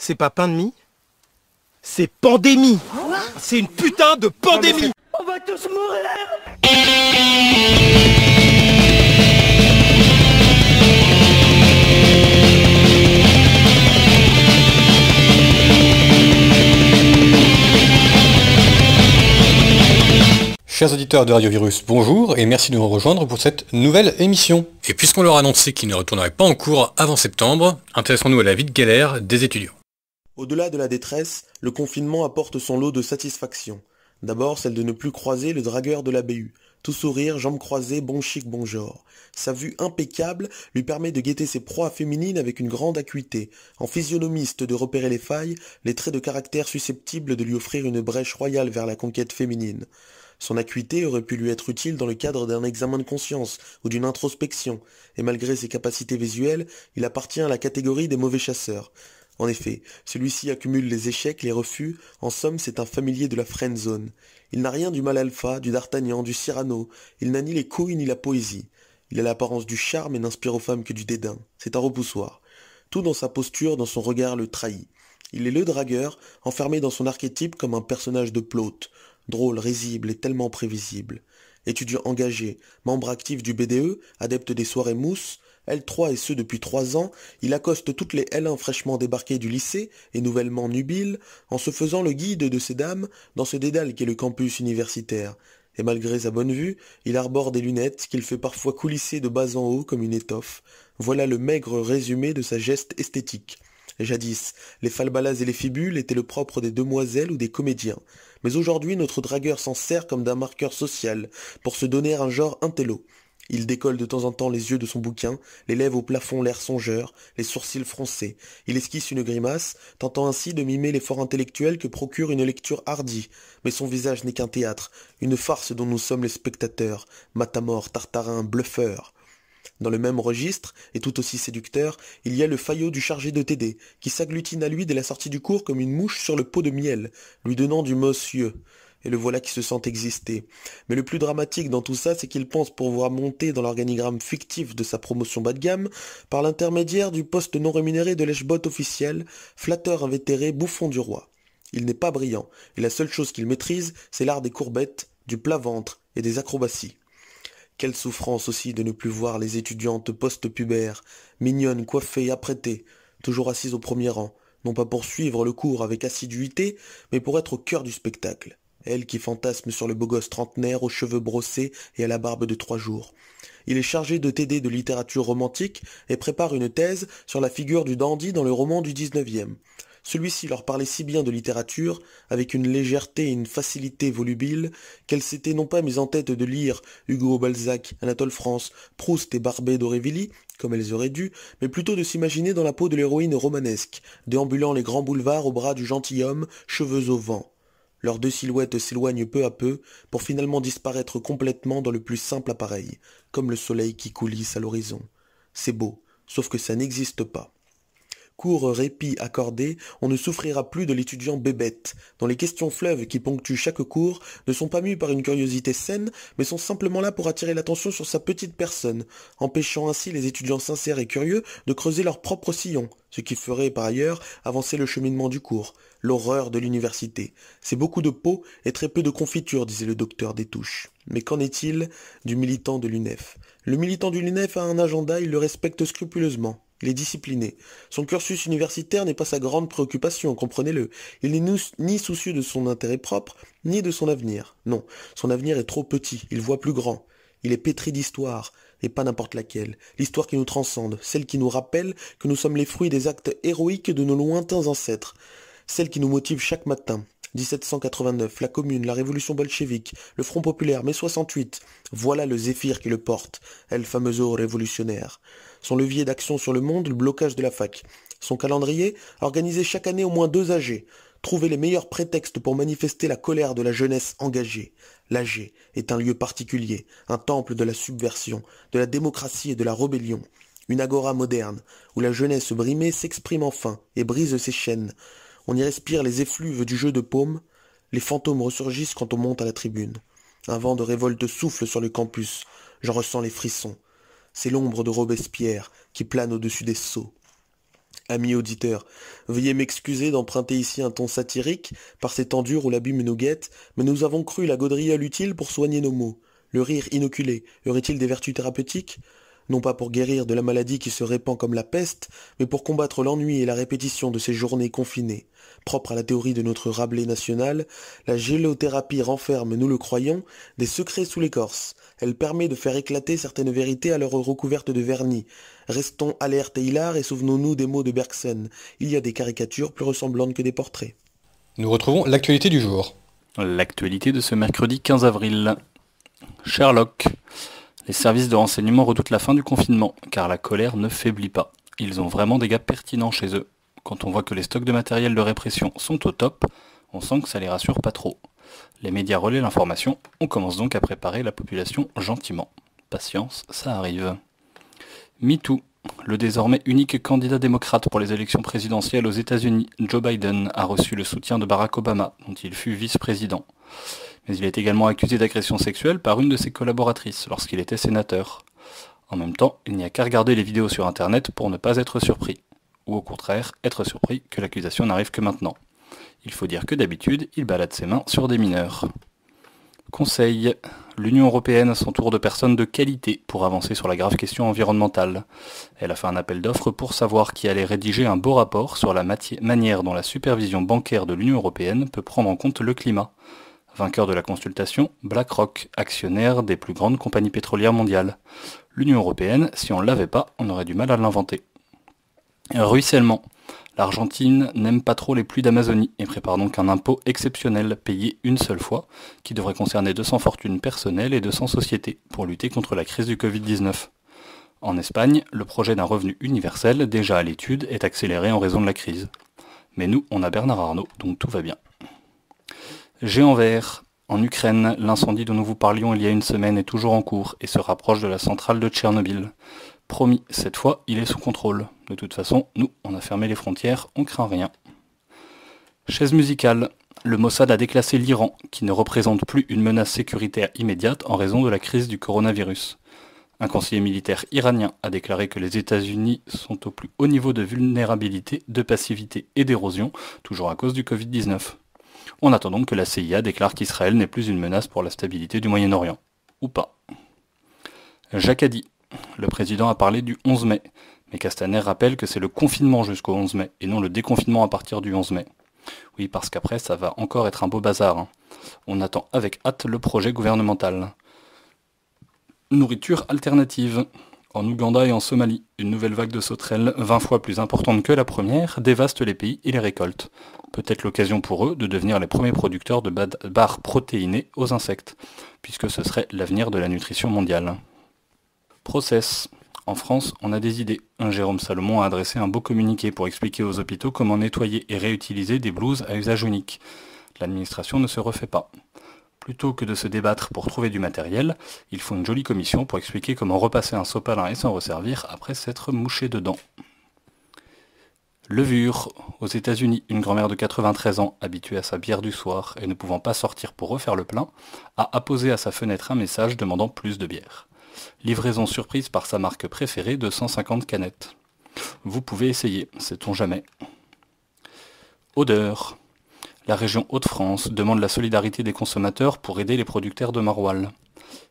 C'est pas pain de mie, c'est pandémie. C'est une putain de pandémie. On va tous mourir. Chers auditeurs de Radio Virus, bonjour et merci de nous rejoindre pour cette nouvelle émission. Et puisqu'on leur a annoncé qu'ils ne retourneraient pas en cours avant septembre, intéressons-nous à la vie de galère des étudiants. Au-delà de la détresse, le confinement apporte son lot de satisfaction. D'abord celle de ne plus croiser le dragueur de la BU. Tout sourire, jambes croisées, bon chic, bon genre. Sa vue impeccable lui permet de guetter ses proies féminines avec une grande acuité, en physionomiste de repérer les failles, les traits de caractère susceptibles de lui offrir une brèche royale vers la conquête féminine. Son acuité aurait pu lui être utile dans le cadre d'un examen de conscience ou d'une introspection, et malgré ses capacités visuelles, il appartient à la catégorie des mauvais chasseurs. En effet, celui-ci accumule les échecs, les refus, en somme c'est un familier de la friendzone. Il n'a rien du mal alpha, du d'Artagnan, du Cyrano, il n'a ni les couilles ni la poésie. Il a l'apparence du charme et n'inspire aux femmes que du dédain. C'est un repoussoir. Tout dans sa posture, dans son regard le trahit. Il est le dragueur, enfermé dans son archétype comme un personnage de Plaute, drôle, risible et tellement prévisible. Étudiant engagé, membre actif du BDE, adepte des soirées mousse, L3 et ce depuis 3 ans, il accoste toutes les L1 fraîchement débarquées du lycée et nouvellement nubiles, en se faisant le guide de ces dames dans ce dédale qu'est le campus universitaire. Et malgré sa bonne vue, il arbore des lunettes qu'il fait parfois coulisser de bas en haut comme une étoffe. Voilà le maigre résumé de sa geste esthétique. Jadis, les falbalas et les fibules étaient le propre des demoiselles ou des comédiens. Mais aujourd'hui, notre dragueur s'en sert comme d'un marqueur social, pour se donner un genre intello. Il décolle de temps en temps les yeux de son bouquin, les lèvres au plafond l'air songeur, les sourcils froncés. Il esquisse une grimace, tentant ainsi de mimer l'effort intellectuel que procure une lecture hardie. Mais son visage n'est qu'un théâtre, une farce dont nous sommes les spectateurs, matamor, tartarin, bluffeur. Dans le même registre, et tout aussi séducteur, il y a le faillot du chargé de TD, qui s'agglutine à lui dès la sortie du cours comme une mouche sur le pot de miel, lui donnant du monsieur. Et le voilà qui se sent exister. Mais le plus dramatique dans tout ça, c'est qu'il pense pouvoir monter dans l'organigramme fictif de sa promotion bas de gamme par l'intermédiaire du poste non rémunéré de lèche-botte officiel, flatteur invétéré, bouffon du roi. Il n'est pas brillant, et la seule chose qu'il maîtrise, c'est l'art des courbettes, du plat-ventre et des acrobaties. Quelle souffrance aussi de ne plus voir les étudiantes post-pubères, mignonnes, coiffées, apprêtées, toujours assises au premier rang, non pas pour suivre le cours avec assiduité, mais pour être au cœur du spectacle. Elle qui fantasme sur le beau gosse trentenaire aux cheveux brossés et à la barbe de 3 jours. Il est chargé de TD de littérature romantique et prépare une thèse sur la figure du dandy dans le roman du 19e. Celui-ci leur parlait si bien de littérature, avec une légèreté et une facilité volubile, qu'elle s'était non pas mise en tête de lire Hugo, Balzac, Anatole France, Proust et Barbey d'Aurevilly, comme elles auraient dû, mais plutôt de s'imaginer dans la peau de l'héroïne romanesque, déambulant les grands boulevards au bras du gentilhomme, cheveux au vent. Leurs deux silhouettes s'éloignent peu à peu, pour finalement disparaître complètement dans le plus simple appareil, comme le soleil qui coulisse à l'horizon. C'est beau, sauf que ça n'existe pas. Court répit accordé, on ne souffrira plus de l'étudiant bébête, dont les questions fleuves qui ponctuent chaque cours ne sont pas mues par une curiosité saine, mais sont simplement là pour attirer l'attention sur sa petite personne, empêchant ainsi les étudiants sincères et curieux de creuser leur propre sillon, ce qui ferait par ailleurs avancer le cheminement du cours. L'horreur de l'université. C'est beaucoup de peau et très peu de confiture, disait le docteur Détouche. Mais qu'en est-il du militant de l'UNEF? Le militant de l'UNEF a un agenda, il le respecte scrupuleusement. Il est discipliné. Son cursus universitaire n'est pas sa grande préoccupation, comprenez-le. Il n'est ni soucieux de son intérêt propre, ni de son avenir. Non, son avenir est trop petit, il voit plus grand. Il est pétri d'histoire, et pas n'importe laquelle. L'histoire qui nous transcende, celle qui nous rappelle que nous sommes les fruits des actes héroïques de nos lointains ancêtres. Celle qui nous motive chaque matin. 1789, la Commune, la Révolution bolchevique, le Front populaire, mai 68. Voilà le zéphyr qui le porte, El famoso révolutionnaire. Son levier d'action sur le monde, le blocage de la fac. Son calendrier, organiser chaque année au moins 2 AG. Trouver les meilleurs prétextes pour manifester la colère de la jeunesse engagée. L'AG est un lieu particulier, un temple de la subversion, de la démocratie et de la rébellion. Une agora moderne, où la jeunesse brimée s'exprime enfin et brise ses chaînes. On y respire les effluves du jeu de paume, les fantômes ressurgissent quand on monte à la tribune. Un vent de révolte souffle sur le campus, j'en ressens les frissons. C'est l'ombre de Robespierre qui plane au-dessus des sceaux. Amis auditeurs, veuillez m'excuser d'emprunter ici un ton satirique par ces temps durs où l'abîme nous guette, mais nous avons cru la gaudriole utile pour soigner nos maux. Le rire inoculé aurait-il des vertus thérapeutiques? Non pas pour guérir de la maladie qui se répand comme la peste, mais pour combattre l'ennui et la répétition de ces journées confinées. Propre à la théorie de notre Rabelais national, la gélothérapie renferme, nous le croyons, des secrets sous l'écorce. Elle permet de faire éclater certaines vérités alors recouvertes de vernis. Restons alertes et hilars et souvenons-nous des mots de Bergson. Il y a des caricatures plus ressemblantes que des portraits. Nous retrouvons l'actualité du jour. L'actualité de ce mercredi 15 avril. Sherlock. Les services de renseignement redoutent la fin du confinement, car la colère ne faiblit pas. Ils ont vraiment des gars pertinents chez eux. Quand on voit que les stocks de matériel de répression sont au top, on sent que ça les rassure pas trop. Les médias relaient l'information, on commence donc à préparer la population gentiment. Patience, ça arrive. MeToo. Le désormais unique candidat démocrate pour les élections présidentielles aux États-Unis, Joe Biden, a reçu le soutien de Barack Obama, dont il fut vice-président. Mais il est également accusé d'agression sexuelle par une de ses collaboratrices lorsqu'il était sénateur. En même temps, il n'y a qu'à regarder les vidéos sur internet pour ne pas être surpris. Ou au contraire, être surpris que l'accusation n'arrive que maintenant. Il faut dire que d'habitude, il balade ses mains sur des mineurs. Conseil. L'Union européenne a son tour de personnes de qualité pour avancer sur la grave question environnementale. Elle a fait un appel d'offres pour savoir qui allait rédiger un beau rapport sur la manière dont la supervision bancaire de l'Union européenne peut prendre en compte le climat. Vainqueur de la consultation, BlackRock, actionnaire des plus grandes compagnies pétrolières mondiales. L'Union européenne, si on ne l'avait pas, on aurait du mal à l'inventer. Ruissellement. L'Argentine n'aime pas trop les pluies d'Amazonie et prépare donc un impôt exceptionnel payé une seule fois, qui devrait concerner 200 fortunes personnelles et 200 sociétés pour lutter contre la crise du Covid-19. En Espagne, le projet d'un revenu universel, déjà à l'étude, est accéléré en raison de la crise. Mais nous, on a Bernard Arnault, donc tout va bien. Géant vert. En Ukraine, l'incendie dont nous vous parlions il y a une semaine est toujours en cours et se rapproche de la centrale de Tchernobyl. Promis, cette fois, il est sous contrôle. De toute façon, nous, on a fermé les frontières, on craint rien. Chaise musicale. Le Mossad a déclassé l'Iran, qui ne représente plus une menace sécuritaire immédiate en raison de la crise du coronavirus. Un conseiller militaire iranien a déclaré que les États-Unis sont au plus haut niveau de vulnérabilité, de passivité et d'érosion, toujours à cause du Covid-19. On attend donc que la CIA déclare qu'Israël n'est plus une menace pour la stabilité du Moyen-Orient. Ou pas. Jacques a dit. Le président a parlé du 11 mai, mais Castaner rappelle que c'est le confinement jusqu'au 11 mai, et non le déconfinement à partir du 11 mai. Oui, parce qu'après, ça va encore être un beau bazar. On attend avec hâte le projet gouvernemental. Nourriture alternative. En Ouganda et en Somalie, une nouvelle vague de sauterelles, 20 fois plus importante que la première, dévaste les pays et les récoltes. Peut-être l'occasion pour eux de devenir les premiers producteurs de barres protéinées aux insectes, puisque ce serait l'avenir de la nutrition mondiale. Process. En France, on a des idées. Jérôme Salomon a adressé un beau communiqué pour expliquer aux hôpitaux comment nettoyer et réutiliser des blouses à usage unique. L'administration ne se refait pas. Plutôt que de se débattre pour trouver du matériel, il faut une jolie commission pour expliquer comment repasser un sopalin et s'en resservir après s'être mouché dedans. Levure. Aux États-Unis, une grand-mère de 93 ans, habituée à sa bière du soir et ne pouvant pas sortir pour refaire le plein, a apposé à sa fenêtre un message demandant plus de bière. Livraison surprise par sa marque préférée de 150 canettes. Vous pouvez essayer, sait-on jamais. Odeur. La région Hauts-de-France demande la solidarité des consommateurs pour aider les producteurs de maroilles.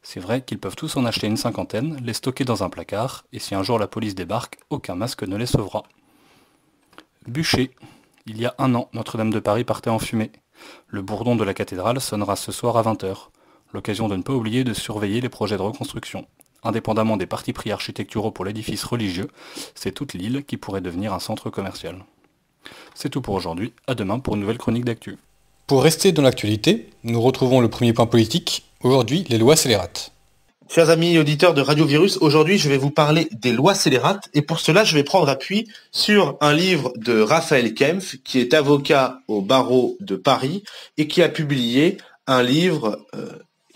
C'est vrai qu'ils peuvent tous en acheter une cinquantaine, les stocker dans un placard, et si un jour la police débarque, aucun masque ne les sauvera. Bûcher. Il y a un an, Notre-Dame de Paris partait en fumée. Le bourdon de la cathédrale sonnera ce soir à 20 h. L'occasion de ne pas oublier de surveiller les projets de reconstruction. Indépendamment des partis pris architecturaux pour l'édifice religieux, c'est toute l'île qui pourrait devenir un centre commercial. C'est tout pour aujourd'hui, à demain pour une nouvelle chronique d'actu. Pour rester dans l'actualité, nous retrouvons le premier point politique, aujourd'hui les lois scélérates. Chers amis auditeurs de Radio Virus, aujourd'hui je vais vous parler des lois scélérates et pour cela je vais prendre appui sur un livre de Raphaël Kempf qui est avocat au barreau de Paris et qui a publié un livre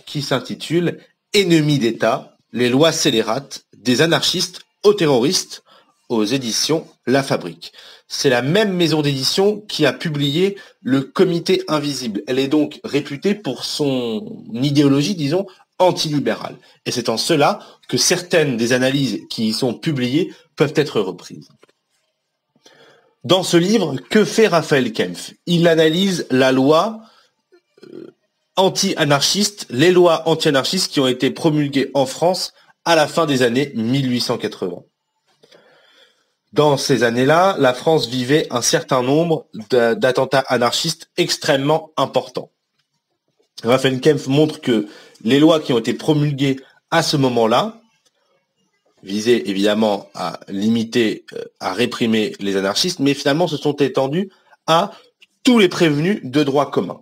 qui s'intitule « Ennemis d'État, les lois scélérates des anarchistes aux terroristes » aux éditions La Fabrique. C'est la même maison d'édition qui a publié le Comité Invisible. Elle est donc réputée pour son idéologie, disons, antilibérale. Et c'est en cela que certaines des analyses qui y sont publiées peuvent être reprises. Dans ce livre, que fait Raphaël Kempf? Il analyse la loi anti-anarchiste, les lois anti-anarchistes qui ont été promulguées en France à la fin des années 1880. Dans ces années-là, la France vivait un certain nombre d'attentats anarchistes extrêmement importants. Raphaël Kempf montre que les lois qui ont été promulguées à ce moment-là visaient évidemment à limiter, à réprimer les anarchistes, mais finalement se sont étendues à tous les prévenus de droit commun.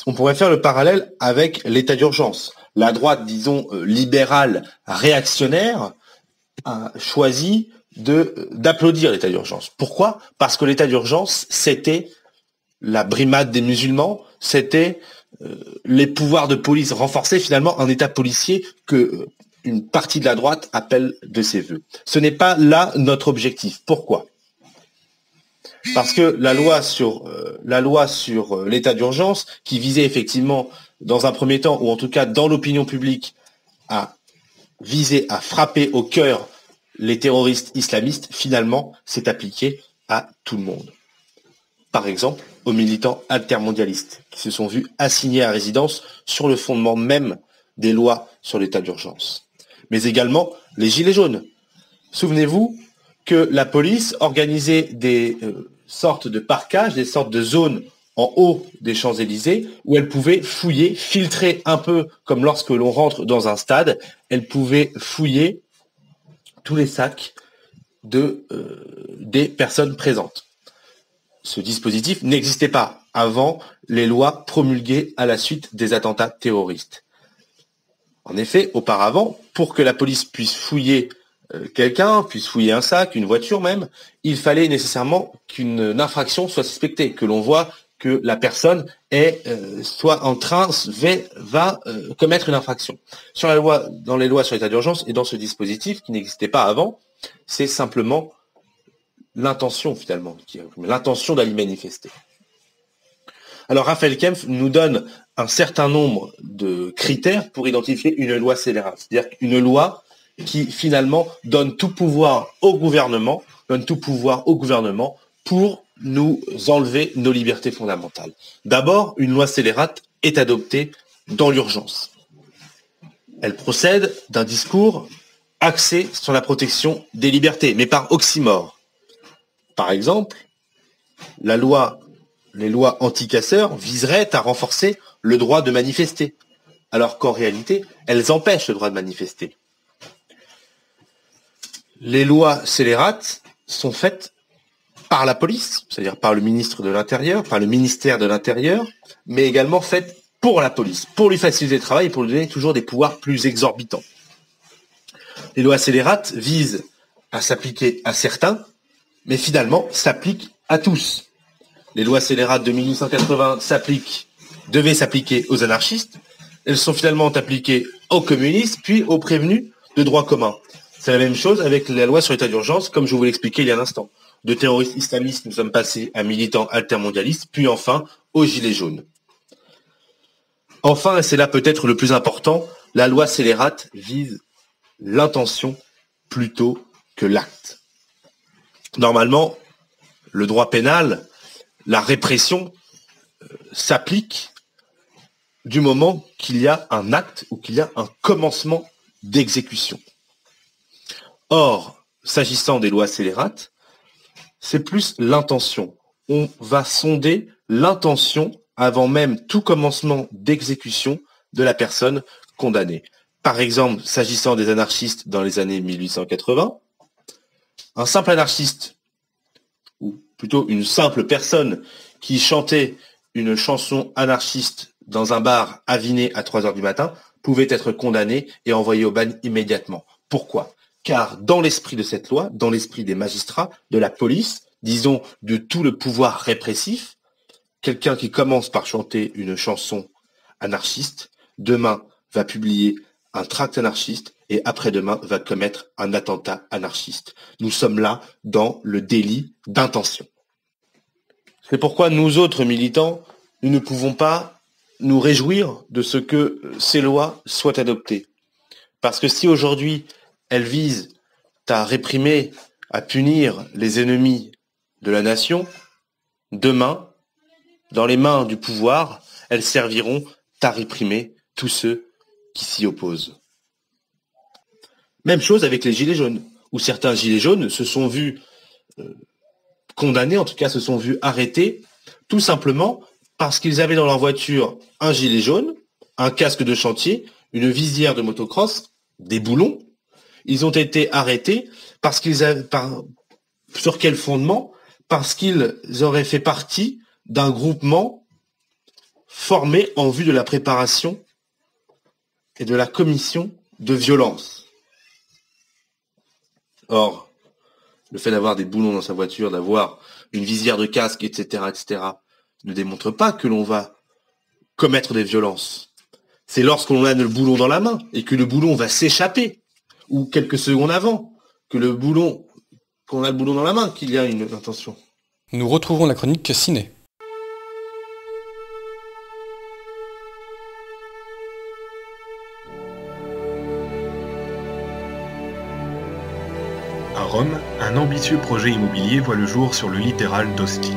On pourrait faire le parallèle avec l'état d'urgence. La droite, disons, libérale, réactionnaire, a choisi d'applaudir l'état d'urgence. Pourquoi? Parce que l'état d'urgence, c'était la brimade des musulmans, c'était les pouvoirs de police renforcés, finalement un état policier que une partie de la droite appelle de ses voeux. Ce n'est pas là notre objectif. Pourquoi? Parce que la loi sur l'état d'urgence, qui visait effectivement, dans un premier temps, ou en tout cas dans l'opinion publique, à viser à frapper au cœur les terroristes islamistes, finalement, s'est appliquée à tout le monde. Par exemple, aux militants altermondialistes, qui se sont vus assignés à résidence sur le fondement même des lois sur l'état d'urgence. Mais également les gilets jaunes. Souvenez-vous que la police organisait des sortes de parcages, des sortes de zones en haut des Champs-Élysées où elle pouvait fouiller, filtrer un peu comme lorsque l'on rentre dans un stade, elle pouvait fouiller tous les sacs des personnes présentes. Ce dispositif n'existait pas avant les lois promulguées à la suite des attentats terroristes. En effet, auparavant, pour que la police puisse fouiller quelqu'un, puisse fouiller un sac, une voiture même, il fallait nécessairement qu'une infraction soit suspectée, que l'on voit que la personne soit en train, va commettre une infraction. Dans les lois sur l'état d'urgence et dans ce dispositif qui n'existait pas avant, c'est simplement l'intention finalement, l'intention d'aller manifester. Alors Raphaël Kempf nous donne un certain nombre de critères pour identifier une loi scélérate, c'est-à-dire une loi qui finalement donne tout pouvoir au gouvernement pour nous enlever nos libertés fondamentales. D'abord, une loi scélérate est adoptée dans l'urgence. Elle procède d'un discours axé sur la protection des libertés, mais par oxymore. Par exemple, les lois anti-casseurs viseraient à renforcer le droit de manifester, alors qu'en réalité, elles empêchent le droit de manifester. Les lois scélérates sont faites par la police, c'est-à-dire par le ministre de l'Intérieur, par le ministère de l'Intérieur, mais également faites pour la police, pour lui faciliter le travail et pour lui donner toujours des pouvoirs plus exorbitants. Les lois scélérates visent à s'appliquer à certains, mais finalement s'appliquent à tous. Les lois scélérates de 1880 devaient s'appliquer aux anarchistes, elles sont finalement appliquées aux communistes, puis aux prévenus de droit commun. C'est la même chose avec la loi sur l'état d'urgence, comme je vous l'expliquais il y a un instant. De terroristes islamistes, nous sommes passés à militants altermondialistes, puis enfin aux gilets jaunes. Enfin, et c'est là peut-être le plus important, la loi scélérate vise l'intention plutôt que l'acte. Normalement, le droit pénal, la répression s'applique du moment qu'il y a un acte ou qu'il y a un commencement d'exécution. Or, s'agissant des lois scélérates, c'est plus l'intention. On va sonder l'intention avant même tout commencement d'exécution de la personne condamnée. Par exemple, s'agissant des anarchistes dans les années 1880, un simple anarchiste, ou plutôt une simple personne qui chantait une chanson anarchiste dans un bar aviné à 3 heures du matin, pouvait être condamné et envoyé au bagne immédiatement. Pourquoi ? Car dans l'esprit de cette loi, dans l'esprit des magistrats, de la police, disons de tout le pouvoir répressif, quelqu'un qui commence par chanter une chanson anarchiste, demain va publier un tract anarchiste et après-demain va commettre un attentat anarchiste. Nous sommes là dans le délit d'intention. C'est pourquoi nous autres militants, nous ne pouvons pas nous réjouir de ce que ces lois soient adoptées. Parce que si aujourd'hui elles visent à réprimer, à punir les ennemis de la nation, demain, dans les mains du pouvoir, elles serviront à réprimer tous ceux qui s'y opposent. Même chose avec les gilets jaunes, où certains gilets jaunes se sont vus condamnés, en tout cas se sont vus arrêtés, tout simplement parce qu'ils avaient dans leur voiture un gilet jaune, un casque de chantier, une visière de motocross, des boulons. Ils ont été arrêtés parce qu'ils avaient, sur quel fondement? Parce qu'ils auraient fait partie d'un groupement formé en vue de la préparation et de la commission de violence. Or, le fait d'avoir des boulons dans sa voiture, d'avoir une visière de casque, etc., ne démontre pas que l'on va commettre des violences. C'est lorsqu'on a le boulon dans la main et que le boulon va s'échapper, ou quelques secondes avant, qu'on a le boulon dans la main, qu'il y a une intention. Nous retrouvons la chronique ciné. À Rome, un ambitieux projet immobilier voit le jour sur le littoral d'Ostie.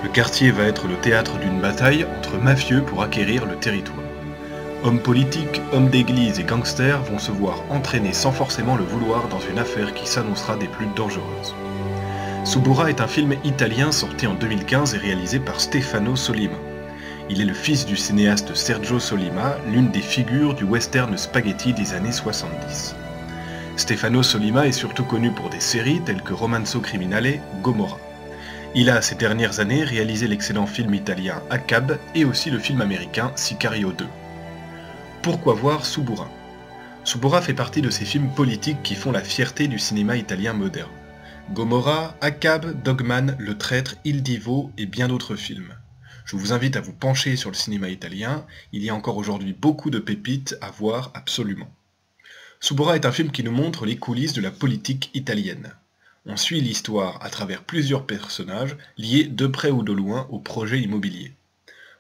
Le quartier va être le théâtre d'une bataille entre mafieux pour acquérir le territoire. Hommes politiques, hommes d'église et gangsters vont se voir entraînés sans forcément le vouloir dans une affaire qui s'annoncera des plus dangereuses. Suburra est un film italien sorti en 2015 et réalisé par Stefano Sollima. Il est le fils du cinéaste Sergio Sollima, l'une des figures du western spaghetti des années 70. Stefano Sollima est surtout connu pour des séries telles que Romanzo Criminale, Gomorra. Il a, ces dernières années, réalisé l'excellent film italien Acab et aussi le film américain Sicario 2. Pourquoi voir Suburra? Suburra fait partie de ces films politiques qui font la fierté du cinéma italien moderne. Gomorra, Acab, Dogman, Le Traître, Il Divo et bien d'autres films. Je vous invite à vous pencher sur le cinéma italien, il y a encore aujourd'hui beaucoup de pépites à voir absolument. Suburra est un film qui nous montre les coulisses de la politique italienne. On suit l'histoire à travers plusieurs personnages liés de près ou de loin au projet immobilier.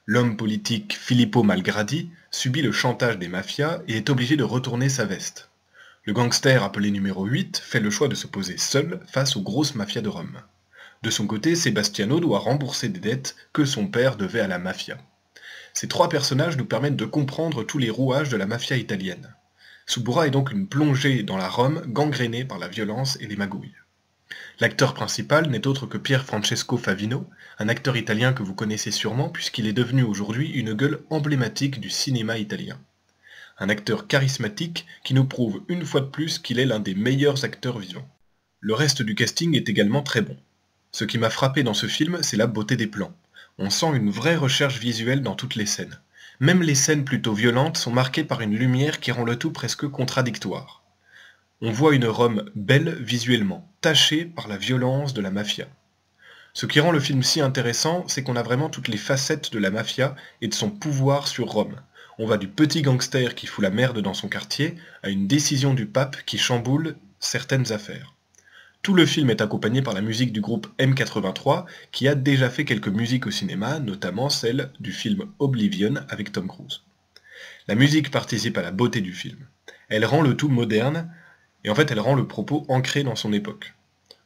L'homme politique Filippo Malgradi subit le chantage des mafias et est obligé de retourner sa veste. Le gangster appelé numéro 8 fait le choix de se poser seul face aux grosses mafias de Rome. De son côté, Sebastiano doit rembourser des dettes que son père devait à la mafia. Ces trois personnages nous permettent de comprendre tous les rouages de la mafia italienne. Suburra est donc une plongée dans la Rome gangrénée par la violence et les magouilles. L'acteur principal n'est autre que Pier Francesco Favino, un acteur italien que vous connaissez sûrement puisqu'il est devenu aujourd'hui une gueule emblématique du cinéma italien. Un acteur charismatique qui nous prouve une fois de plus qu'il est l'un des meilleurs acteurs vivants. Le reste du casting est également très bon. Ce qui m'a frappé dans ce film, c'est la beauté des plans. On sent une vraie recherche visuelle dans toutes les scènes. Même les scènes plutôt violentes sont marquées par une lumière qui rend le tout presque contradictoire. On voit une Rome belle visuellement, tachée par la violence de la mafia. Ce qui rend le film si intéressant, c'est qu'on a vraiment toutes les facettes de la mafia et de son pouvoir sur Rome. On va du petit gangster qui fout la merde dans son quartier à une décision du pape qui chamboule certaines affaires. Tout le film est accompagné par la musique du groupe M83 qui a déjà fait quelques musiques au cinéma, notamment celle du film Oblivion avec Tom Cruise. La musique participe à la beauté du film. Elle rend le tout moderne, et en fait elle rend le propos ancré dans son époque.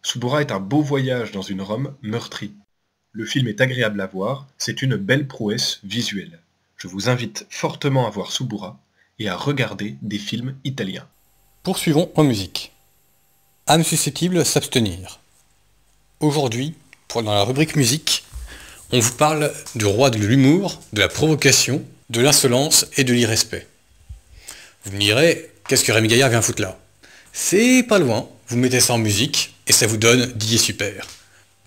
Suburra est un beau voyage dans une Rome meurtrie. Le film est agréable à voir, c'est une belle prouesse visuelle. Je vous invite fortement à voir Suburra et à regarder des films italiens. Poursuivons en musique. Âme susceptible, s'abstenir. Aujourd'hui, dans la rubrique musique, on vous parle du roi de l'humour, de la provocation, de l'insolence et de l'irrespect. Vous me direz, qu'est-ce que Rémi Gaillard vient foutre là? C'est pas loin, vous mettez ça en musique et ça vous donne Didier Super.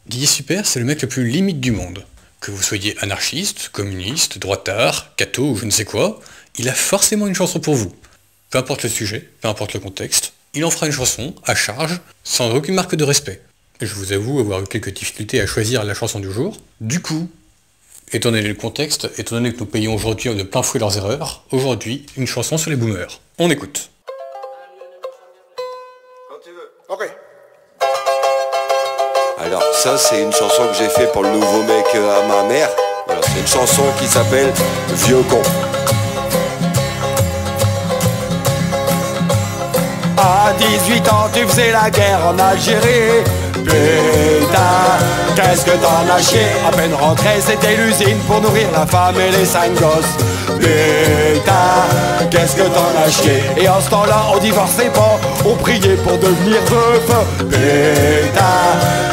Didier Super, c'est le mec le plus limite du monde. Que vous soyez anarchiste, communiste, droitard, catho ou je ne sais quoi, il a forcément une chanson pour vous. Peu importe le sujet, peu importe le contexte, il en fera une chanson, à charge, sans aucune marque de respect. Et je vous avoue avoir eu quelques difficultés à choisir la chanson du jour. Du coup, étant donné le contexte, étant donné que nous payons aujourd'hui de plein fouet leurs erreurs, aujourd'hui, une chanson sur les boomers. On écoute. Quand tu veux. Ok. Alors ça, c'est une chanson que j'ai fait pour le nouveau mec à ma mère. Voilà, c'est une chanson qui s'appelle Vieux con. À 18 ans tu faisais la guerre en Algérie. Putain, qu'est-ce que t'en as chié. À peine rentré, c'était l'usine pour nourrir la femme et les 5 gosses. Putain, qu'est-ce que t'en as chié. Et en ce temps-là, on divorçait pas, on priait pour devenir veuf. Putain,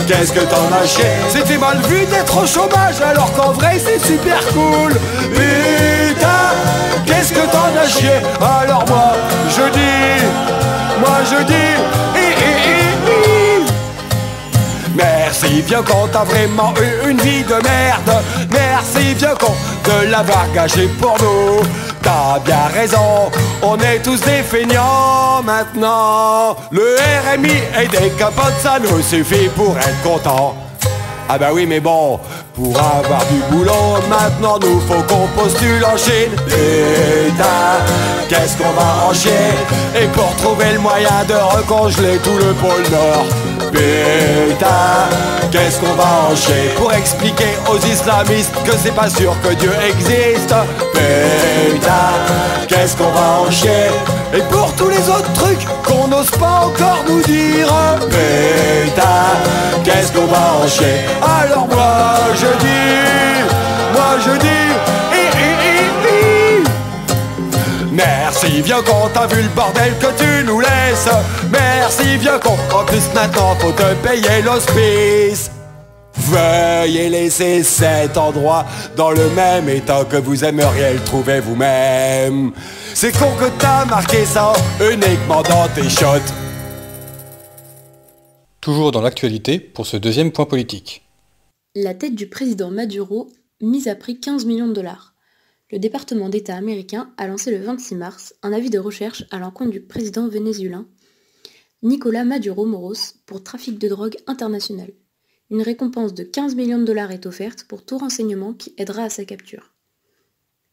qu'est-ce que t'en as chié. C'était mal vu d'être au chômage alors qu'en vrai c'est super cool. Putain, qu'est-ce que t'en as chié. Alors moi je dis merci vieux con, t'as vraiment eu une vie de merde. Merci vieux con de l'avoir gâché pour nous. T'as bien raison, on est tous des feignants maintenant. Le RMI et des capotes, ça nous suffit pour être content. Ah bah oui mais bon, pour avoir du boulot, maintenant nous faut qu'on postule en Chine. Putain, qu'est-ce qu'on va en chier. Et pour trouver le moyen de recongeler tout le pôle Nord. Putain, qu'est-ce qu'on va en chier. Pour expliquer aux islamistes que c'est pas sûr que Dieu existe. Putain, qu'est-ce qu'on va en chier. Et pour tous les autres trucs qu'on n'ose pas encore nous dire. Putain, qu'est-ce qu'on va en chier. Alors moi je dis merci vieux con, t'as vu le bordel que tu nous laisses. Merci vieux con, en plus maintenant faut te payer l'hospice. Veuillez laisser cet endroit dans le même état que vous aimeriez le trouver vous-même. C'est con que t'as marqué ça uniquement dans tes shots. Toujours dans l'actualité pour ce deuxième point politique. La tête du président Maduro mise à prix 15 millions de dollars. Le département d'État américain a lancé le 26 mars un avis de recherche à l'encontre du président vénézuélien Nicolás Maduro Moros pour trafic de drogue international. Une récompense de 15 millions de dollars est offerte pour tout renseignement qui aidera à sa capture.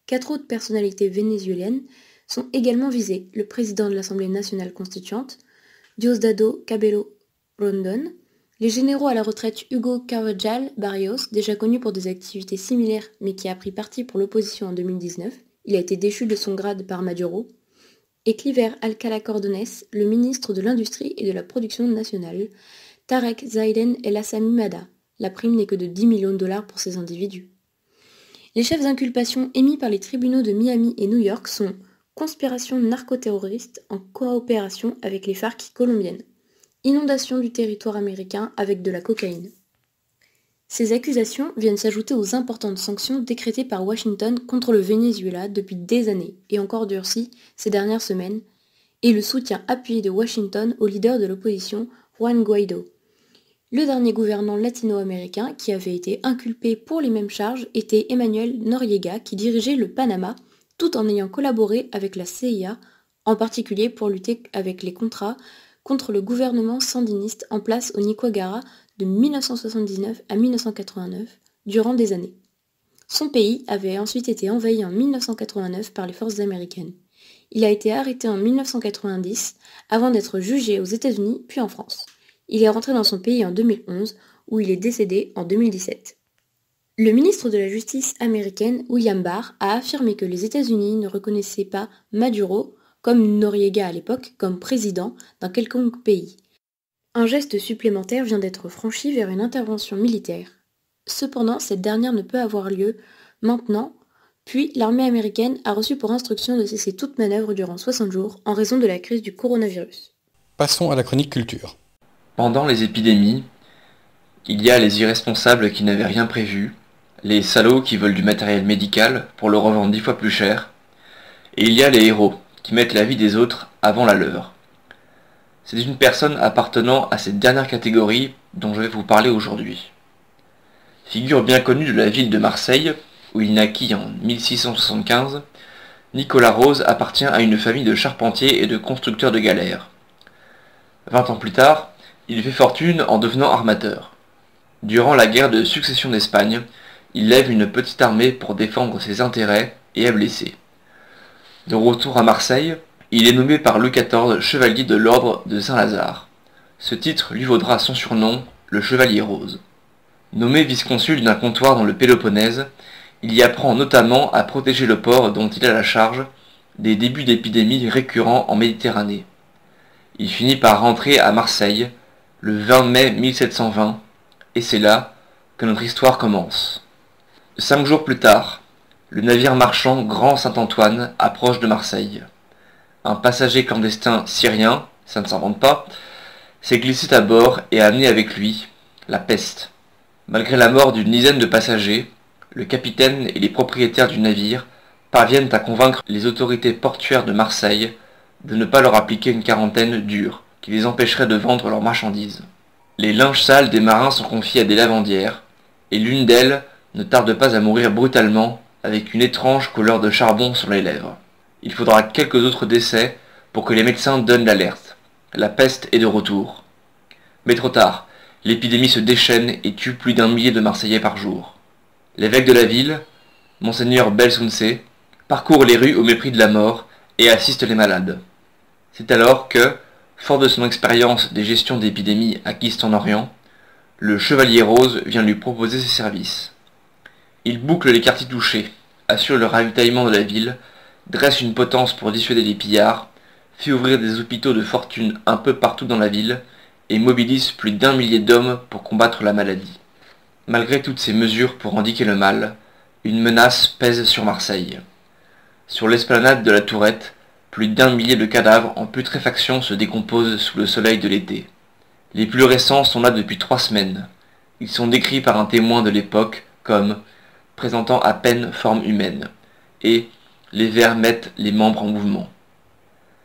4 autres personnalités vénézuéliennes sont également visées, le président de l'Assemblée nationale constituante, Diosdado Cabello Rondon, les généraux à la retraite Hugo Carvajal Barrios, déjà connu pour des activités similaires mais qui a pris parti pour l'opposition en 2019, il a été déchu de son grade par Maduro, et Cliver Alcalá Cordones, le ministre de l'Industrie et de la Production nationale, Tarek Zaiden El Hassami Mada. La prime n'est que de 10 millions de dollars pour ces individus. Les chefs d'inculpation émis par les tribunaux de Miami et New York sont conspiration narcoterroriste en coopération avec les FARC colombiennes, inondation du territoire américain avec de la cocaïne. Ces accusations viennent s'ajouter aux importantes sanctions décrétées par Washington contre le Venezuela depuis des années et encore durcies ces dernières semaines, et le soutien appuyé de Washington au leader de l'opposition, Juan Guaido. Le dernier gouvernant latino-américain qui avait été inculpé pour les mêmes charges était Emmanuel Noriega qui dirigeait le Panama tout en ayant collaboré avec la CIA, en particulier pour lutter avec les contras contre le gouvernement sandiniste en place au Nicaragua de 1979 à 1989, durant des années. Son pays avait ensuite été envahi en 1989 par les forces américaines. Il a été arrêté en 1990 avant d'être jugé aux États-Unis puis en France. Il est rentré dans son pays en 2011 où il est décédé en 2017. Le ministre de la Justice américaine, William Barr, a affirmé que les États-Unis ne reconnaissaient pas Maduro, comme Noriega à l'époque, comme président d'un quelconque pays. Un geste supplémentaire vient d'être franchi vers une intervention militaire. Cependant, cette dernière ne peut avoir lieu maintenant, puis l'armée américaine a reçu pour instruction de cesser toute manœuvre durant 60 jours en raison de la crise du coronavirus. Passons à la chronique culture. Pendant les épidémies, il y a les irresponsables qui n'avaient rien prévu, les salauds qui veulent du matériel médical pour le revendre 10 fois plus cher, et il y a les héros qui mettent la vie des autres avant la leur. C'est une personne appartenant à cette dernière catégorie dont je vais vous parler aujourd'hui. Figure bien connue de la ville de Marseille, où il naquit en 1675, Nicolas Rose appartient à une famille de charpentiers et de constructeurs de galères. 20 ans plus tard, il fait fortune en devenant armateur. Durant la guerre de succession d'Espagne, il lève une petite armée pour défendre ses intérêts et est blessé. De retour à Marseille, il est nommé par Louis XIV chevalier de l'ordre de Saint-Lazare. Ce titre lui vaudra son surnom, le Chevalier Rose. Nommé vice-consul d'un comptoir dans le Péloponnèse, il y apprend notamment à protéger le port dont il a la charge des débuts d'épidémies récurrents en Méditerranée. Il finit par rentrer à Marseille, le 20 mai 1720, et c'est là que notre histoire commence. 5 jours plus tard, le navire marchand Grand Saint-Antoine approche de Marseille. Un passager clandestin syrien, ça ne s'invente pas, s'est glissé à bord et a amené avec lui la peste. Malgré la mort d'une dizaine de passagers, le capitaine et les propriétaires du navire parviennent à convaincre les autorités portuaires de Marseille de ne pas leur appliquer une quarantaine dure qui les empêcherait de vendre leurs marchandises. Les linges sales des marins sont confiés à des lavandières, et l'une d'elles ne tarde pas à mourir brutalement avec une étrange couleur de charbon sur les lèvres. Il faudra quelques autres décès pour que les médecins donnent l'alerte. La peste est de retour. Mais trop tard, l'épidémie se déchaîne et tue plus d'1 millier de Marseillais par jour. L'évêque de la ville, Monseigneur Belsounce, parcourt les rues au mépris de la mort et assiste les malades. C'est alors que, fort de son expérience des gestions d'épidémies acquises en Orient, le Chevalier Rose vient lui proposer ses services. Il boucle les quartiers touchés, assure le ravitaillement de la ville, dresse une potence pour dissuader les pillards, fait ouvrir des hôpitaux de fortune un peu partout dans la ville et mobilise plus d'1 millier d'hommes pour combattre la maladie. Malgré toutes ces mesures pour endiguer le mal, une menace pèse sur Marseille. Sur l'esplanade de la Tourette, plus d'1 millier de cadavres en putréfaction se décomposent sous le soleil de l'été. Les plus récents sont là depuis 3 semaines. Ils sont décrits par un témoin de l'époque comme présentant à peine forme humaine, et les vers mettent les membres en mouvement.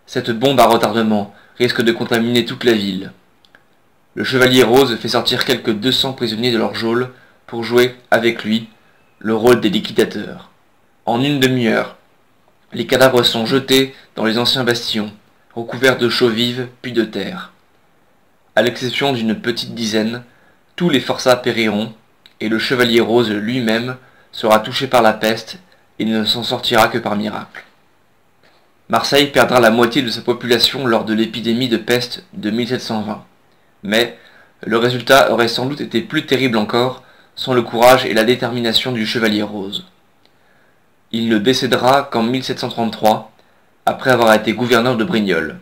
Cette bombe à retardement risque de contaminer toute la ville. Le Chevalier Rose fait sortir quelques 200 prisonniers de leur geôle pour jouer, avec lui, le rôle des liquidateurs. En une demi-heure, les cadavres sont jetés dans les anciens bastions, recouverts de chaux vives puis de terre. À l'exception d'une petite dizaine, tous les forçats périront, et le Chevalier Rose lui-même sera touché par la peste et ne s'en sortira que par miracle. Marseille perdra la moitié de sa population lors de l'épidémie de peste de 1720. Mais le résultat aurait sans doute été plus terrible encore sans le courage et la détermination du Chevalier Rose. Il ne décédera qu'en 1733, après avoir été gouverneur de Brignoles.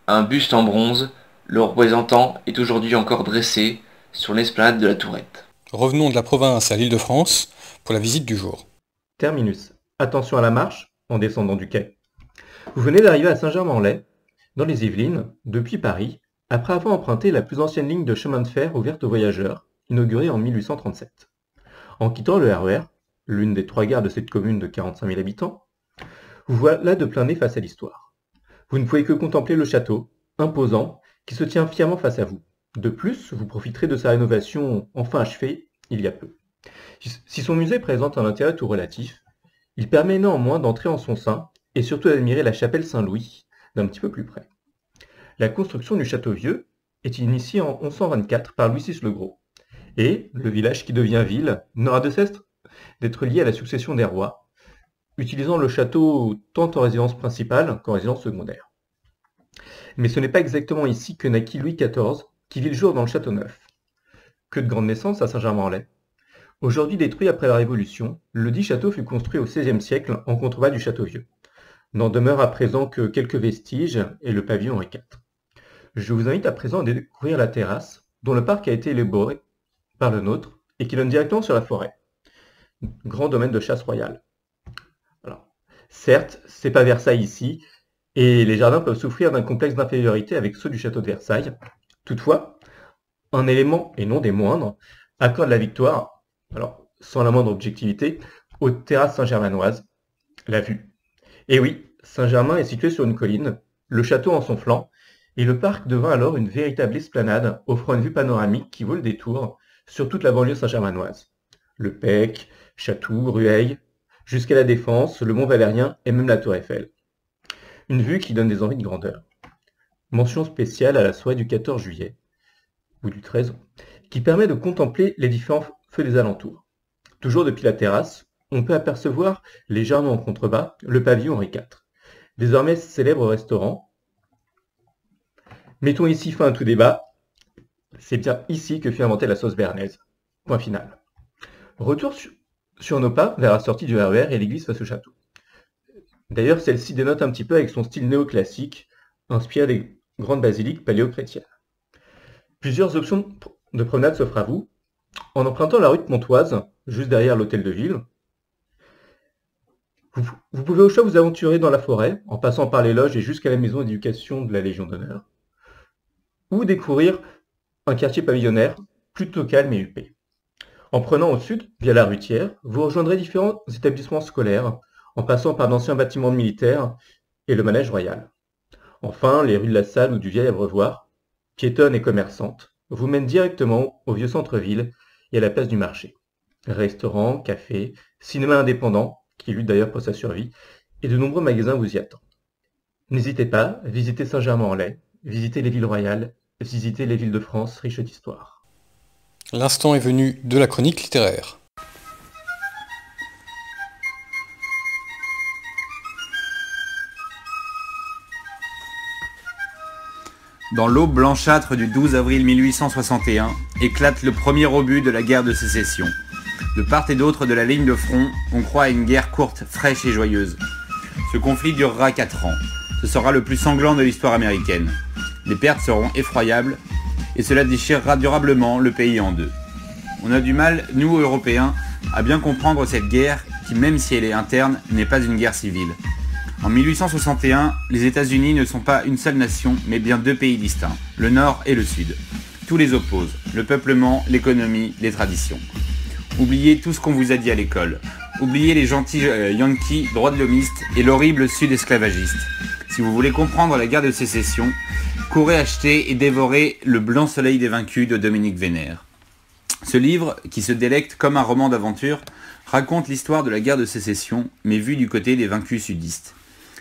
Un buste en bronze, le représentant, est aujourd'hui encore dressé sur l'esplanade de la Tourette. Revenons de la province à l'Île-de-France pour la visite du jour. Terminus. Attention à la marche en descendant du quai. Vous venez d'arriver à Saint-Germain-en-Laye, dans les Yvelines, depuis Paris, après avoir emprunté la plus ancienne ligne de chemin de fer ouverte aux voyageurs, inaugurée en 1837. En quittant le RER, l'une des 3 gares de cette commune de 45 000 habitants, vous voilà de plein nez face à l'histoire. Vous ne pouvez que contempler le château, imposant, qui se tient fièrement face à vous. De plus, vous profiterez de sa rénovation enfin achevée il y a peu. Si son musée présente un intérêt tout relatif, il permet néanmoins d'entrer en son sein et surtout d'admirer la chapelle Saint-Louis d'un petit peu plus près. La construction du château vieux est initiée en 1124 par Louis VI le Gros, et le village qui devient ville n'aura de cesse d'être lié à la succession des rois, utilisant le château tant en résidence principale qu'en résidence secondaire. Mais ce n'est pas exactement ici que naquit Louis XIV, qui vit le jour dans le château neuf. Que de grandes naissances à Saint-Germain-en-Laye. Aujourd'hui détruit après la Révolution, le dit château fut construit au XVIe siècle en contrebas du château vieux. N'en demeure à présent que quelques vestiges et le pavillon Henri IV. Je vous invite à présent à découvrir la terrasse, dont le parc a été élaboré par le nôtre et qui donne directement sur la forêt. Grand domaine de chasse royale. Alors, certes, c'est pas Versailles ici, et les jardins peuvent souffrir d'un complexe d'infériorité avec ceux du château de Versailles. Toutefois, un élément, et non des moindres, accorde la victoire, alors sans la moindre objectivité, aux terrasses saint-germanoises, la vue. Et oui, Saint-Germain est situé sur une colline, le château en son flanc, et le parc devint alors une véritable esplanade offrant une vue panoramique qui vaut le détour sur toute la banlieue saint-germanoise. Le Pec, Chatou, Rueil, jusqu'à la Défense, le Mont Valérien et même la Tour Eiffel. Une vue qui donne des envies de grandeur. Mention spéciale à la soirée du 14 juillet, ou du 13, qui permet de contempler les différents feux des alentours. Toujours depuis la terrasse, on peut apercevoir, légèrement en contrebas, le pavillon Henri IV, désormais célèbre restaurant. Mettons ici fin à tout débat, c'est bien ici que fut inventée la sauce béarnaise. Point final. Retour sur nos pas vers la sortie du RER et l'église face au château. D'ailleurs, celle-ci dénote un petit peu avec son style néoclassique, inspiré des grandes basiliques paléo-chrétiennes. Plusieurs options de promenade s'offrent à vous. En empruntant la rue de Pontoise, juste derrière l'hôtel de ville, vous pouvez au choix vous aventurer dans la forêt, en passant par les loges et jusqu'à la maison d'éducation de la Légion d'honneur, ou découvrir un quartier pavillonnaire plutôt calme et huppé. En prenant au sud, via la rue Thiers, vous rejoindrez différents établissements scolaires, en passant par d'anciens bâtiments militaires et le manège royal. Enfin, les rues de la Salle ou du Vieil Abreuvoir, piétonnes et commerçantes, vous mènent directement au vieux centre-ville et à la place du marché. Restaurants, cafés, cinéma indépendant, qui lutte d'ailleurs pour sa survie, et de nombreux magasins vous y attendent. N'hésitez pas, visitez Saint-Germain-en-Laye, visitez les villes royales, visitez les villes de France riches d'histoire. L'instant est venu de la chronique littéraire. Dans l'aube blanchâtre du 12 avril 1861, éclate le premier obus de la guerre de sécession. De part et d'autre de la ligne de front, on croit à une guerre courte, fraîche et joyeuse. Ce conflit durera 4 ans. Ce sera le plus sanglant de l'histoire américaine. Les pertes seront effroyables, et cela déchirera durablement le pays en deux. On a du mal, nous Européens, à bien comprendre cette guerre qui, même si elle est interne, n'est pas une guerre civile. En 1861, les États-Unis ne sont pas une seule nation, mais bien 2 pays distincts, le Nord et le Sud. Tout les oppose, le peuplement, l'économie, les traditions. Oubliez tout ce qu'on vous a dit à l'école. Oubliez les gentils Yankees droits de l'homiste et l'horrible Sud esclavagiste. Si vous voulez comprendre la guerre de sécession, courez acheter et dévorez Le Blanc Soleil des Vaincus de Dominique Vénère. Ce livre, qui se délecte comme un roman d'aventure, raconte l'histoire de la guerre de sécession, mais vue du côté des vaincus sudistes.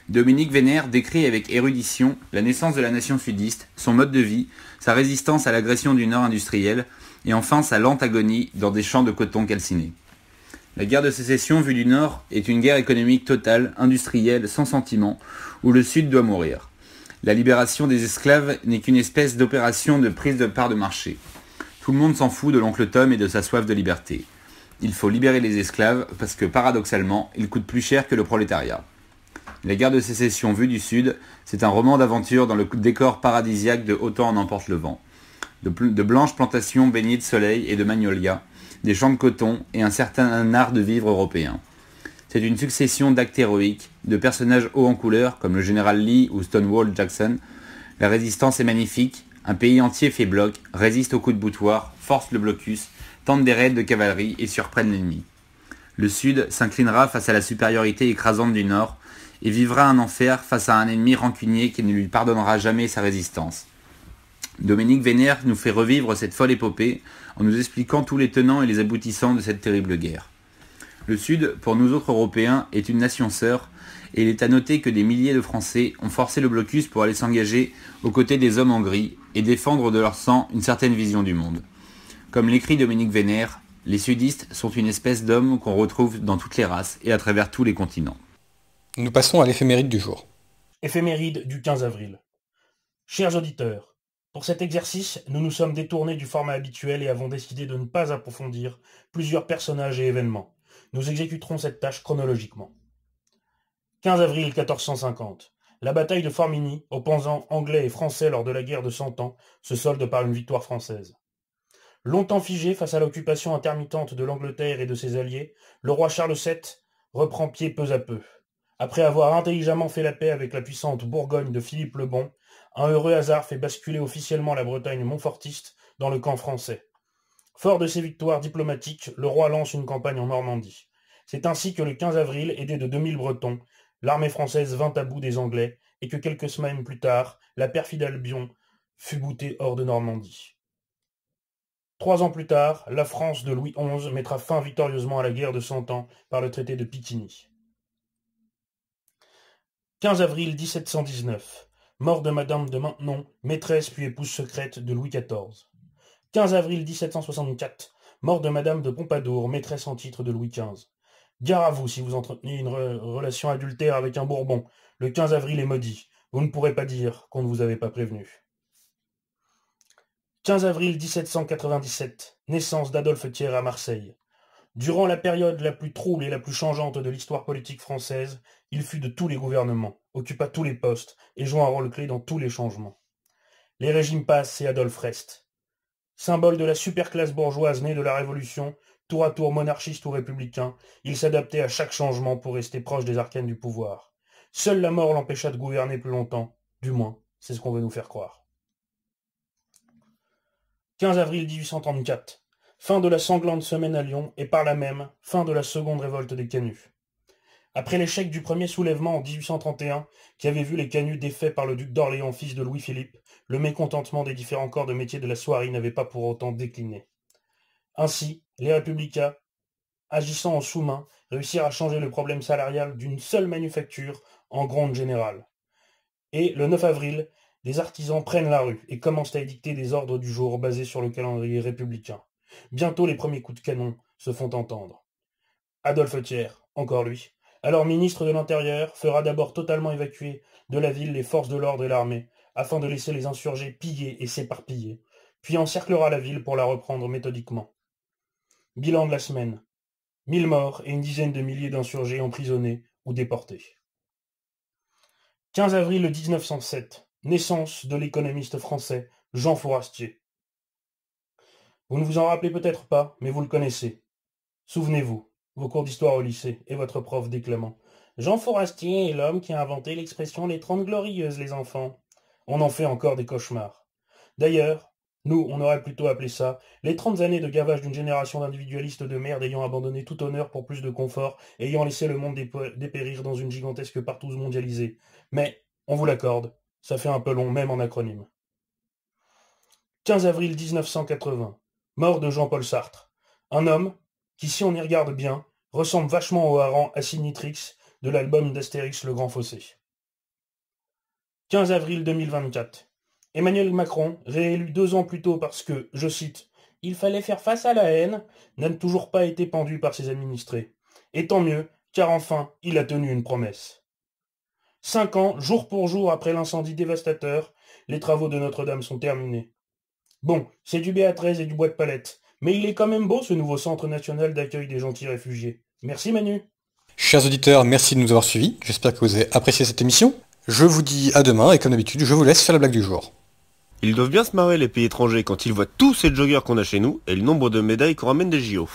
Dominique Vénère décrit avec érudition la naissance de la nation sudiste, son mode de vie, sa résistance à l'agression du Nord industriel, et enfin sa lente agonie dans des champs de coton calcinés. La guerre de sécession vue du Nord est une guerre économique totale, industrielle, sans sentiment, où le Sud doit mourir. La libération des esclaves n'est qu'une espèce d'opération de prise de part de marché. Tout le monde s'en fout de l'oncle Tom et de sa soif de liberté. Il faut libérer les esclaves parce que, paradoxalement, ils coûtent plus cher que le prolétariat. La guerre de sécession vue du Sud, c'est un roman d'aventure dans le décor paradisiaque de Autant en emporte le vent. De blanches plantations baignées de soleil et de magnolias, des champs de coton et un certain art de vivre européen. C'est une succession d'actes héroïques, de personnages hauts en couleur comme le général Lee ou Stonewall Jackson. La résistance est magnifique, un pays entier fait bloc, résiste aux coups de boutoir, force le blocus, tente des raids de cavalerie et surprenne l'ennemi. Le Sud s'inclinera face à la supériorité écrasante du Nord et vivra un enfer face à un ennemi rancunier qui ne lui pardonnera jamais sa résistance. Dominique Vénère nous fait revivre cette folle épopée en nous expliquant tous les tenants et les aboutissants de cette terrible guerre. Le Sud, pour nous autres Européens, est une nation sœur, et il est à noter que des milliers de Français ont forcé le blocus pour aller s'engager aux côtés des hommes en gris et défendre de leur sang une certaine vision du monde. Comme l'écrit Dominique Vénère, les sudistes sont une espèce d'hommes qu'on retrouve dans toutes les races et à travers tous les continents. Nous passons à l'éphéméride du jour. Éphéméride du 15 avril. Chers auditeurs, pour cet exercice, nous nous sommes détournés du format habituel et avons décidé de ne pas approfondir plusieurs personnages et événements. Nous exécuterons cette tâche chronologiquement. 15 avril 1450. La bataille de Formigny, opposant anglais et français lors de la guerre de 100 ans, se solde par une victoire française. Longtemps figé face à l'occupation intermittente de l'Angleterre et de ses alliés, le roi Charles VII reprend pied peu à peu. Après avoir intelligemment fait la paix avec la puissante Bourgogne de Philippe le Bon, un heureux hasard fait basculer officiellement la Bretagne montfortiste dans le camp français. Fort de ses victoires diplomatiques, le roi lance une campagne en Normandie. C'est ainsi que le 15 avril, aidé de 2000 Bretons, l'armée française vint à bout des Anglais et que quelques semaines plus tard, la perfide Albion fut boutée hors de Normandie. 3 ans plus tard, la France de Louis XI mettra fin victorieusement à la guerre de 100 ans par le traité de Pitigny. 15 avril 1719. Mort de Madame de Maintenon, maîtresse puis épouse secrète de Louis XIV. 15 avril 1764. Mort de Madame de Pompadour, maîtresse en titre de Louis XV. Gare à vous si vous entretenez une relation adultère avec un Bourbon. Le 15 avril est maudit. Vous ne pourrez pas dire qu'on ne vous avait pas prévenu. 15 avril 1797. Naissance d'Adolphe Thiers à Marseille. Durant la période la plus trouble et la plus changeante de l'histoire politique française, il fut de tous les gouvernements, occupa tous les postes et joua un rôle clé dans tous les changements. Les régimes passent et Adolphe reste. Symbole de la superclasse bourgeoise née de la Révolution, tour à tour monarchiste ou républicain, il s'adaptait à chaque changement pour rester proche des arcanes du pouvoir. Seule la mort l'empêcha de gouverner plus longtemps, du moins, c'est ce qu'on veut nous faire croire. 15 avril 1834. Fin de la sanglante semaine à Lyon et par là même, fin de la seconde révolte des canuts. Après l'échec du premier soulèvement en 1831, qui avait vu les canuts défaits par le duc d'Orléans, fils de Louis-Philippe, le mécontentement des différents corps de métier de la soierie n'avait pas pour autant décliné. Ainsi, les républicains, agissant en sous-main, réussirent à changer le problème salarial d'une seule manufacture en gronde générale. Et le 9 avril, les artisans prennent la rue et commencent à édicter des ordres du jour basés sur le calendrier républicain. Bientôt les premiers coups de canon se font entendre. Adolphe Thiers, encore lui, alors ministre de l'Intérieur, fera d'abord totalement évacuer de la ville les forces de l'ordre et l'armée, afin de laisser les insurgés piller et s'éparpiller, puis encerclera la ville pour la reprendre méthodiquement. Bilan de la semaine. 1000 morts et une dizaine de milliers d'insurgés emprisonnés ou déportés. 15 avril 1907. Naissance de l'économiste français Jean Fourastier. Vous ne vous en rappelez peut-être pas, mais vous le connaissez. Souvenez-vous, vos cours d'histoire au lycée et votre prof déclamant. Jean Fourastier est l'homme qui a inventé l'expression « les 30 glorieuses, les enfants ». On en fait encore des cauchemars. D'ailleurs, nous, on aurait plutôt appelé ça « les 30 années de gavage d'une génération d'individualistes de merde ayant abandonné tout honneur pour plus de confort, ayant laissé le monde dépérir dans une gigantesque partouze mondialisée. » Mais, on vous l'accorde, ça fait un peu long, même en acronyme. 15 avril 1980. Mort de Jean-Paul Sartre. Un homme qui, si on y regarde bien, ressemble vachement au hareng Acinitrix de l'album d'Astérix Le Grand Fossé. 15 avril 2024. Emmanuel Macron, réélu 2 ans plus tôt parce que, je cite, « il fallait faire face à la haine », n'a toujours pas été pendu par ses administrés. Et tant mieux, car enfin, il a tenu une promesse. 5 ans, jour pour jour après l'incendie dévastateur, les travaux de Notre-Dame sont terminés. Bon, c'est du BA13 et du bois de palette, mais il est quand même beau ce nouveau centre national d'accueil des gentils réfugiés. Merci Manu. Chers auditeurs, merci de nous avoir suivis. J'espère que vous avez apprécié cette émission. Je vous dis à demain et comme d'habitude, je vous laisse faire la blague du jour. Ils doivent bien se marrer les pays étrangers quand ils voient tous ces joggers qu'on a chez nous et le nombre de médailles qu'on ramène des JO.